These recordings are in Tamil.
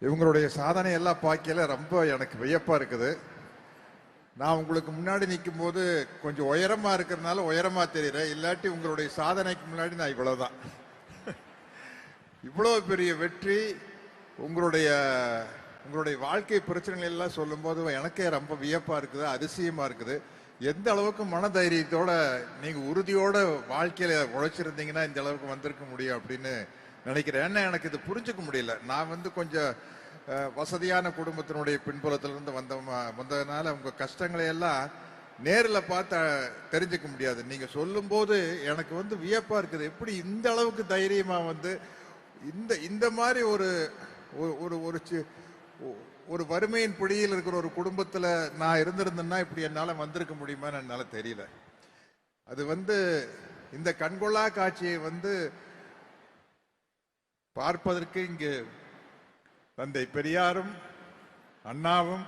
இவங்களுடைய சாதனை எல்லாம் பார்க்கல ரொம்ப எனக்கு வியப்பா இருக்குது. நான் உங்களுக்கு முன்னாடி நிற்கும் போது கொஞ்சம் உயரமா இருக்கிறதுனால உயரமா தெரியுறேன். இல்லாட்டி உங்களுடைய சாதனைக்கு முன்னாடி நான் இவ்வளவுதான். இவ்வளவு பெரிய வெற்றி, உங்களுடைய வாழ்க்கை பிரச்சனைகள் எல்லாம் சொல்லும் போது எனக்கே ரொம்ப வியப்பா இருக்குது, அதிசயமா இருக்குது. எந்த அளவுக்கு மனதைரியத்தோட நீங்க உறுதியோட வாழ்க்கையில உழைச்சிருந்தீங்கன்னா இந்த அளவுக்கு வந்திருக்க முடியும் அப்படின்னு நினைக்கிறேன். ஏன்னா எனக்கு இது புரிஞ்சுக்க முடியல. நான் கொஞ்சம் வசதியான குடும்பத்தினுடைய பின்புலத்திலிருந்து வந்ததுனால உங்க கஷ்டங்களை எல்லாம் நேரில் பார்த்து தெரிஞ்சுக்க முடியாது. நீங்க சொல்லும் போது எனக்கு வியப்பா இருக்குது. எப்படி இந்த அளவுக்கு தைரியமா இந்த மாதிரி ஒரு வறுமையின் பிடியில் இருக்கிற ஒரு குடும்பத்துல நான் இருந்திருந்தேன்னா இப்படி என்னால வந்திருக்க முடியுமான்னு என்னால தெரியல. அது இந்த கண்கொள்ளா காட்சியை பார்ப்பதற்கு இங்கு தந்தை பெரியாரும் அண்ணாவும்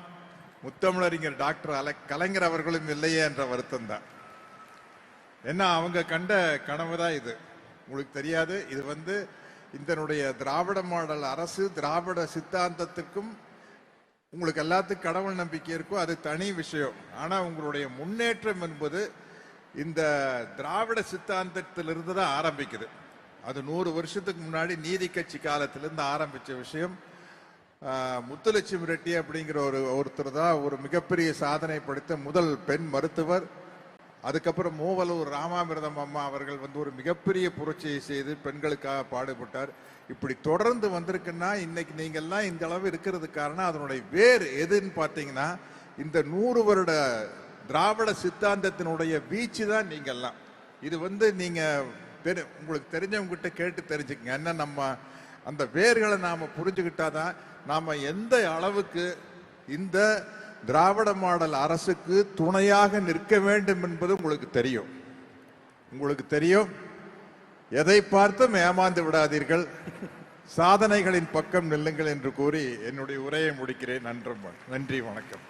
முத்தமிழறிஞர் டாக்டர் கலைஞர் அவர்களும் இல்லையே என்ற வருத்தம் தான். ஏன்னா அவங்க கண்ட கனவு தான் இது. உங்களுக்கு தெரியாது, இது இதனுடைய திராவிட மாடல் அரசு, திராவிட சித்தாந்தத்துக்கும் உங்களுக்கு எல்லாத்துக்கும் கடவுள் நம்பிக்கை இருக்கும், அது தனி விஷயம். ஆனா உங்களுடைய முன்னேற்றம் என்பது இந்த திராவிட சித்தாந்தத்திலிருந்து தான் ஆரம்பிக்குது. அது 100 வருஷத்துக்கு முன்னாடி நீதி கட்சி காலத்திலிருந்து ஆரம்பிச்ச விஷயம். முத்துலட்சுமி ரெட்டி அப்படிங்கிற ஒருத்தர் தான் ஒரு மிகப்பெரிய சாதனை படைத்த முதல் பெண் மருத்துவர். அதுக்கப்புறம் மூவலூர் ராமாமிர்தம் அம்மா அவர்கள் ஒரு மிகப்பெரிய புரட்சியை செய்து பெண்களுக்காக பாடுபட்டார். இப்படி தொடர்ந்து வந்திருக்குன்னா இன்னைக்கு நீங்கள்லாம் இந்த அளவு இருக்கிறது காரணம் அதனுடைய வேர் எதுன்னு பார்த்தீங்கன்னா இந்த 100 வருட திராவிட சித்தாந்தத்தினுடைய வீச்சு தான் நீங்கள்லாம். இது நீங்க உங்களுக்கு தெரிஞ்சவங்க கிட்ட கேட்டு தெரிஞ்சுக்கங்க. என்ன நம்ம அந்த வேர்களை நாம புரிஞ்சுக்கிட்டாதான் நாம எந்த அளவுக்கு இந்த திராவிட மாடல் அரசுக்கு துணையாக நிற்க வேண்டும் என்பது உங்களுக்கு தெரியும். எதை பார்த்தும் ஏமாந்து விடாதீர்கள், சாதனைகளின் பக்கம் நில்லுங்கள் என்று கூறி என்னுடைய உரையை முடிக்கிறேன். நன்றி, வணக்கம்.